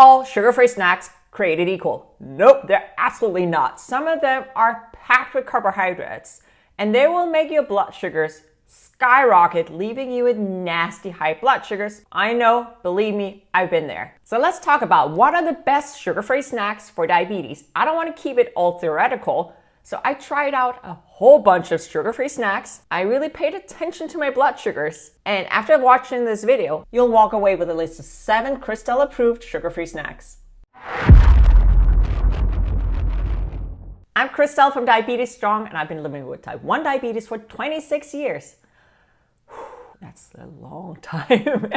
all sugar-free snacks created equal. Nope, they're absolutely not. Some of them are packed with carbohydrates, and they will make your blood sugars skyrocket, leaving you with nasty high blood sugars. I know, believe me, I've been there. So let's talk about what are the best sugar-free snacks for diabetes. I don't want to keep it all theoretical, so I tried out a whole bunch of sugar-free snacks. I really paid attention to my blood sugars. And after watching this video, you'll walk away with a list of 7 Christel approved sugar-free snacks. I'm Christel from Diabetes Strong, and I've been living with type 1 diabetes for 26 years. That's a long time.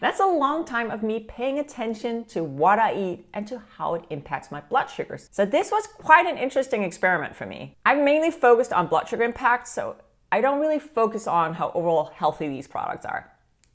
That's a long time of me paying attention to what I eat and to how it impacts my blood sugars. So this was quite an interesting experiment for me. I've mainly focused on blood sugar impact, so I don't really focus on how overall healthy these products are.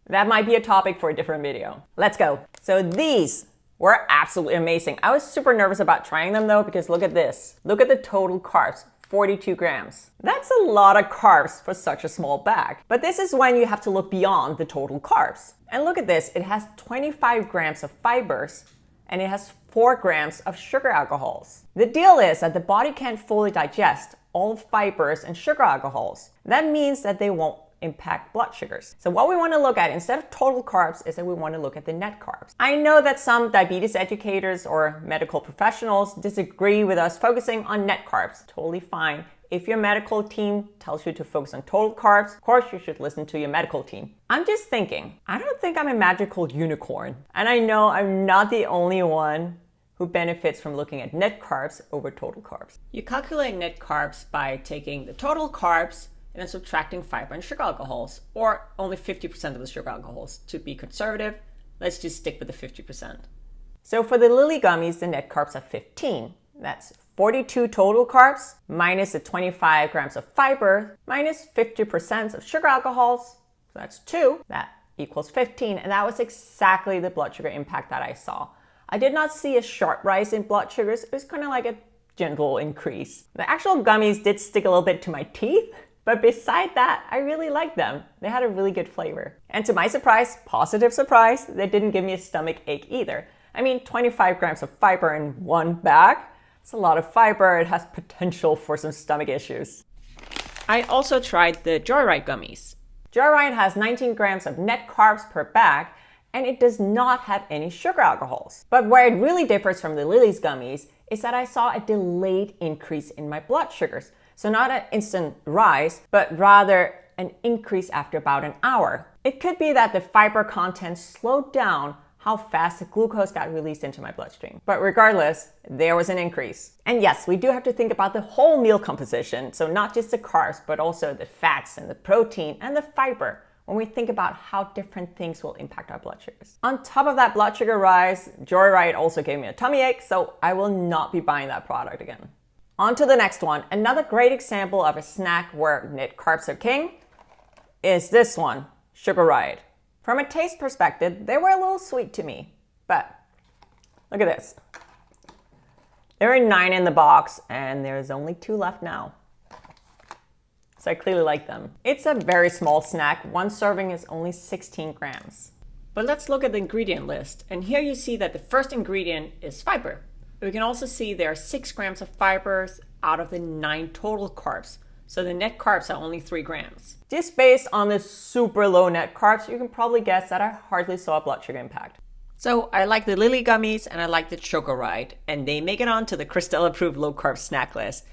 That might be a topic for a different video. Let's go. So these were absolutely amazing. I was super nervous about trying them though, because look at this. Look at the total carbs, 42 grams. That's a lot of carbs for such a small bag. But this is when you have to look beyond the total carbs. And look at this, it has 25 grams of fibers and it has 4 grams of sugar alcohols. The deal is that the body can't fully digest all fibers and sugar alcohols. That means that they won't impact blood sugars. So what we want to look at instead of total carbs is that we want to look at the net carbs. I know that some diabetes educators or medical professionals disagree with us focusing on net carbs. Totally fine. If your medical team tells you to focus on total carbs, of course you should listen to your medical team. I'm just thinking, I don't think I'm a magical unicorn. And I know I'm not the only one who benefits from looking at net carbs over total carbs. You calculate net carbs by taking the total carbs and then subtracting fiber and sugar alcohols, or only 50% of the sugar alcohols. To be conservative, let's just stick with the 50%. So for the Lily gummies, the net carbs are 15. That's 42 total carbs minus the 25 grams of fiber minus 50% of sugar alcohols. So that's 2. That equals 15. And that was exactly the blood sugar impact that I saw. I did not see a sharp rise in blood sugars. It was kind of like a gentle increase. The actual gummies did stick a little bit to my teeth, but beside that, I really liked them. They had a really good flavor. And to my surprise, positive surprise, they didn't give me a stomach ache either. I mean, 25 grams of fiber in one bag. It's a lot of fiber. It has potential for some stomach issues. I also tried the Joyride gummies. Joyride has 19 grams of net carbs per bag, and it does not have any sugar alcohols. But where it really differs from the Lily's gummies is that I saw a delayed increase in my blood sugars. So not an instant rise, but rather an increase after about an hour. It could be that the fiber content slowed down how fast the glucose got released into my bloodstream. But regardless, there was an increase. And yes, we do have to think about the whole meal composition. So not just the carbs, but also the fats and the protein and the fiber when we think about how different things will impact our blood sugars. On top of that blood sugar rise, Joyride also gave me a tummy ache, so I will not be buying that product again. On to the next one. Another great example of a snack where net carbs are king is this one, Sugar Ride. From a taste perspective, they were a little sweet to me, but look at this. There are 9 in the box and there's only 2 left now. So I clearly like them. It's a very small snack. One serving is only 16 grams. But let's look at the ingredient list. And here you see that the first ingredient is fiber. We can also see there are 6 grams of fibers out of the 9 total carbs. So the net carbs are only 3 grams. Just based on the super low net carbs, you can probably guess that I hardly saw a blood sugar impact. So I like the Lily gummies and I like the Joyride, and they make it onto the Christel approved low carb snack list.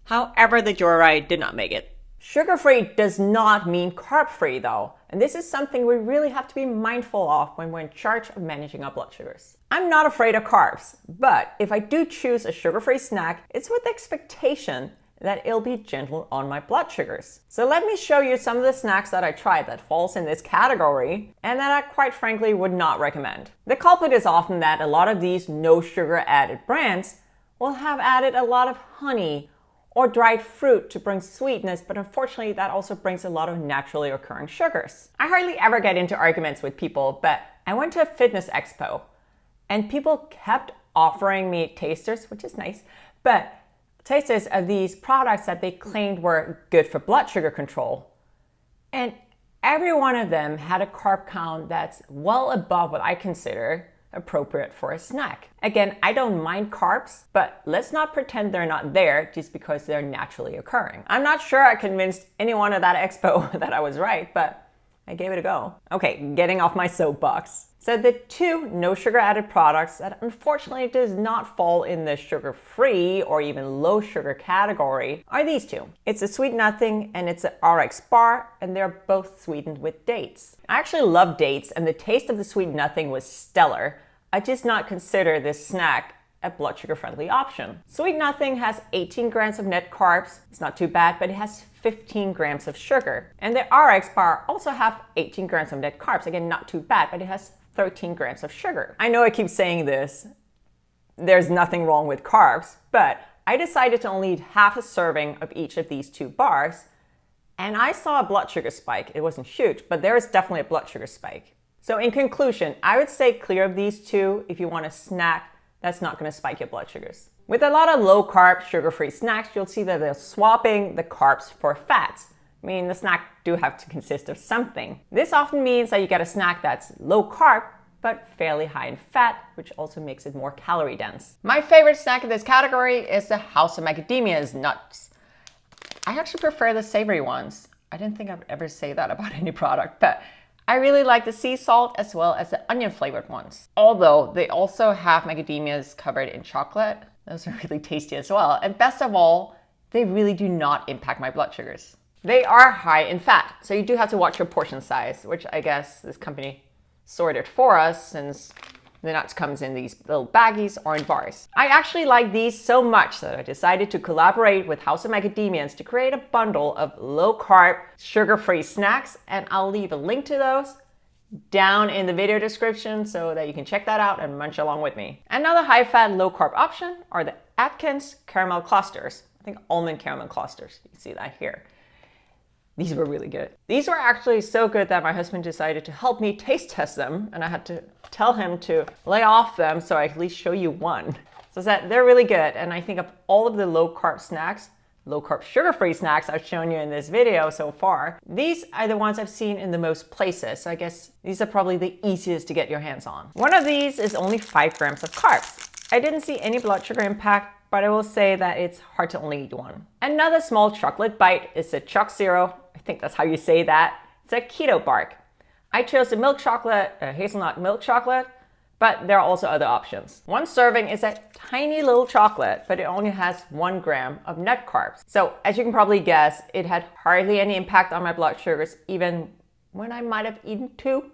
However, the Joyride did not make it. Sugar-free does not mean carb-free though, and this is something we really have to be mindful of when we're in charge of managing our blood sugars. I'm not afraid of carbs, but if I do choose a sugar-free snack, it's with the expectation that it'll be gentle on my blood sugars. So let me show you some of the snacks that I tried that falls in this category and that I quite frankly would not recommend. The culprit is often that a lot of these no sugar added brands will have added a lot of honey or dried fruit to bring sweetness, but unfortunately that also brings a lot of naturally occurring sugars. I hardly ever get into arguments with people, but I went to a fitness expo and people kept offering me tasters, which is nice, but tasters of these products that they claimed were good for blood sugar control. And every one of them had a carb count that's well above what I consider appropriate for a snack. Again, I don't mind carbs, but let's not pretend they're not there just because they're naturally occurring. I'm not sure I convinced anyone at that expo that I was right, but I gave it a go. Okay, getting off my soapbox. So the two no sugar added products that unfortunately does not fall in the sugar-free or even low sugar category are these two. It's a Sweet Nothing and it's an RX bar, and they're both sweetened with dates. I actually love dates, and the taste of the Sweet Nothing was stellar. I just not consider this snack a blood sugar friendly option. Sweet Nothing has 18 grams of net carbs. It's not too bad, but it has 15 grams of sugar. And the RX bar also have 18 grams of net carbs. Again, not too bad, but it has 13 grams of sugar. I know I keep saying this. There's nothing wrong with carbs, but I decided to only eat half a serving of each of these two bars, and I saw a blood sugar spike. It wasn't huge, but there is definitely a blood sugar spike. So in conclusion, I would stay clear of these two if you want a snack that's not going to spike your blood sugars. With a lot of low-carb, sugar-free snacks, you'll see that they're swapping the carbs for fats. I mean, the snack do have to consist of something. This often means that you get a snack that's low-carb, but fairly high in fat, which also makes it more calorie dense. My favorite snack in this category is the House of Macadamias nuts. I actually prefer the savory ones. I didn't think I would ever say that about any product, but I really like the sea salt as well as the onion flavored ones. Although they also have macadamias covered in chocolate. Those are really tasty as well. And best of all, they really do not impact my blood sugars. They are high in fat, so you do have to watch your portion size, which I guess this company sorted for us since the nuts comes in these little baggies or in bars. I actually like these so much that I decided to collaborate with House of Macadamias to create a bundle of low-carb, sugar-free snacks, and I'll leave a link to those down in the video description so that you can check that out and munch along with me. Another high-fat, low-carb option are the Atkins caramel clusters. I think almond caramel clusters. You can see that here. These were really good. These were actually so good that my husband decided to help me taste test them, and I had to tell him to lay off them so I could at least show you one. So that they're really good, and I think of all of the low-carb snacks, low-carb sugar-free snacks I've shown you in this video so far, these are the ones I've seen in the most places. So I guess these are probably the easiest to get your hands on. One of these is only 5 grams of carbs. I didn't see any blood sugar impact, but I will say that it's hard to only eat one. Another small chocolate bite is the Choc Zero. I think that's how you say that. It's a keto bar. I chose the milk chocolate, hazelnut milk chocolate, but there are also other options. One serving is a tiny little chocolate, but it only has 1 gram of net carbs. So as you can probably guess, it had hardly any impact on my blood sugars, even when I might have eaten 2,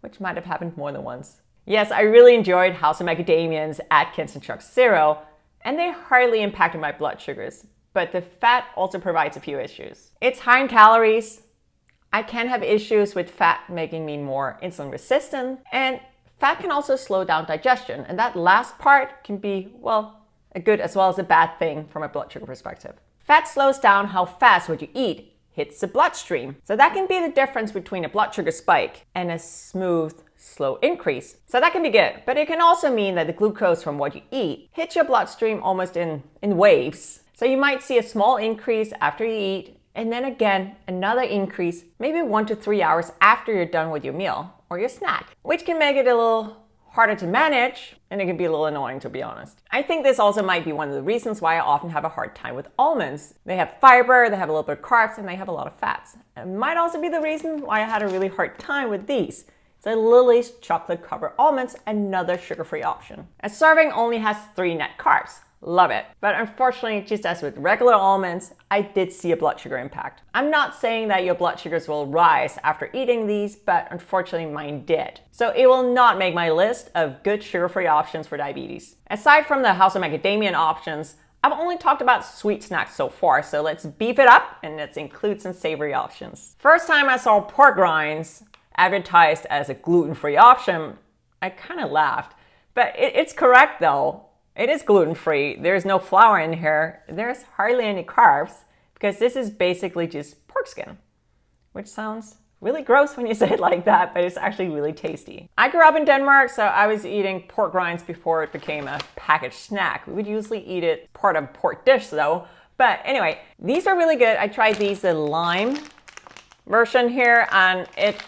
which might have happened more than once. Yes, I really enjoyed House of Macadamias, Atkins, and Choc Zero, and they hardly impacted my blood sugars, but the fat also provides a few issues. It's high in calories. I can have issues with fat making me more insulin resistant, and fat can also slow down digestion, and that last part can be, well, a good as well as a bad thing from a blood sugar perspective. Fat slows down how fast what you eat hits the bloodstream, so that can be the difference between a blood sugar spike and a smooth, slow increase. So that can be good, but it can also mean that the glucose from what you eat hits your bloodstream almost in waves. So you might see a small increase after you eat, and then again, another increase maybe 1 to 3 hours after you're done with your meal or your snack, which can make it a little harder to manage, and it can be a little annoying, to be honest. I think this also might be one of the reasons why I often have a hard time with almonds. They have fiber, they have a little bit of carbs, and they have a lot of fats. It might also be the reason why I had a really hard time with these. So Lily's chocolate covered almonds, another sugar-free option. A serving only has 3 net carbs. Love it. But unfortunately, just as with regular almonds, I did see a blood sugar impact. I'm not saying that your blood sugars will rise after eating these, but unfortunately mine did. So it will not make my list of good sugar-free options for diabetes. Aside from the House of Macadamia options, I've only talked about sweet snacks so far, so let's beef it up and let's include some savory options. First time I saw pork rinds advertised as a gluten-free option, I kind of laughed. But it's correct though. It is gluten-free. There's no flour in here. There's hardly any carbs because this is basically just pork skin, which sounds really gross when you say it like that, but it's actually really tasty. I grew up in Denmark, so I was eating pork rinds before it became a packaged snack. We would usually eat it part of a pork dish though. But anyway, these are really good. I tried these, the lime version here, and it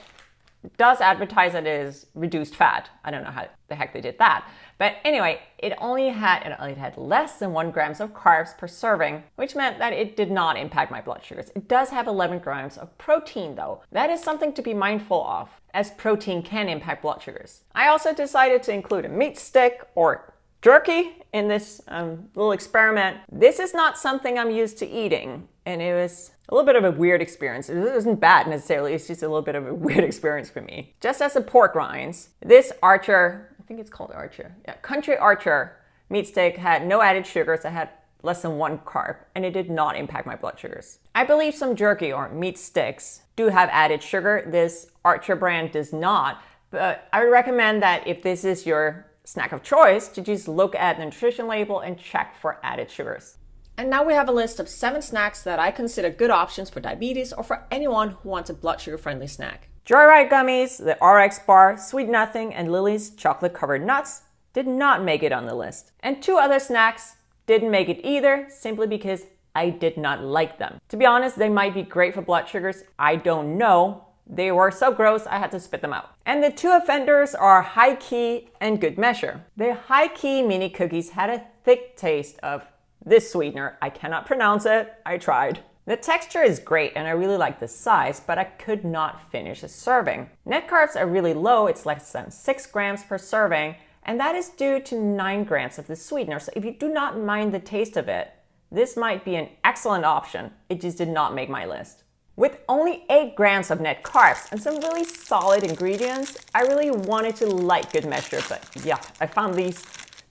does advertise that it is reduced fat. I don't know how the heck they did that. But anyway, it had less than 1 grams of carbs per serving, which meant that it did not impact my blood sugars. It does have 11 grams of protein though. That is something to be mindful of, as protein can impact blood sugars. I also decided to include a meat stick or jerky in this little experiment. This is not something I'm used to eating, and it was a little bit of a weird experience. It wasn't bad necessarily, it's just a little bit of a weird experience for me. Just as the pork rinds, this Archer, I think it's called Archer, yeah, Country Archer meat steak had no added sugars. It had less than 1 carb, and it did not impact my blood sugars. I believe some jerky or meat sticks do have added sugar. This Archer brand does not, but I would recommend that if this is your snack of choice, to just look at the nutrition label and check for added sugars. And now we have a list of 7 snacks that I consider good options for diabetes or for anyone who wants a blood sugar friendly snack. Joyride gummies, the RX bar, Sweet Nothing, and Lily's chocolate covered nuts did not make it on the list. And 2 other snacks didn't make it either, simply because I did not like them. To be honest, they might be great for blood sugars. I don't know. They were so gross, I had to spit them out. And the 2 offenders are High Key and Good Measure. The High Key mini cookies had a thick taste of this sweetener. I cannot pronounce it. I tried. The texture is great and I really like the size, but I could not finish a serving. Net carbs are really low. It's less than 6 grams per serving, and that is due to 9 grams of the sweetener. So if you do not mind the taste of it, this might be an excellent option. It just did not make my list. With only 8 grams of net carbs and some really solid ingredients, I really wanted to like Good Measure, but yeah, I found these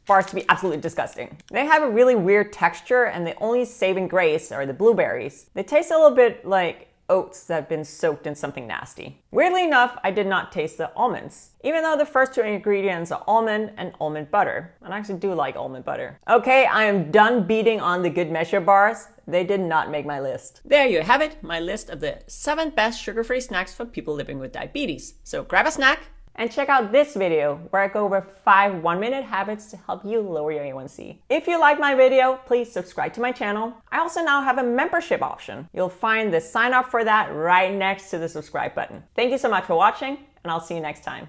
bars to be absolutely disgusting. They have a really weird texture, and the only saving grace are the blueberries. They taste a little bit like oats that have been soaked in something nasty. Weirdly enough, I did not taste the almonds, even though the first 2 ingredients are almond and almond butter. And I actually do like almond butter. Okay, I am done beating on the Good Measure bars. They did not make my list. There you have it, my list of the 7 best sugar-free snacks for people living with diabetes. So grab a snack and check out this video where I go over 5 1-minute habits to help you lower your A1C. If you like my video, please subscribe to my channel. I also now have a membership option. You'll find the sign up for that right next to the subscribe button. Thank you so much for watching, and I'll see you next time.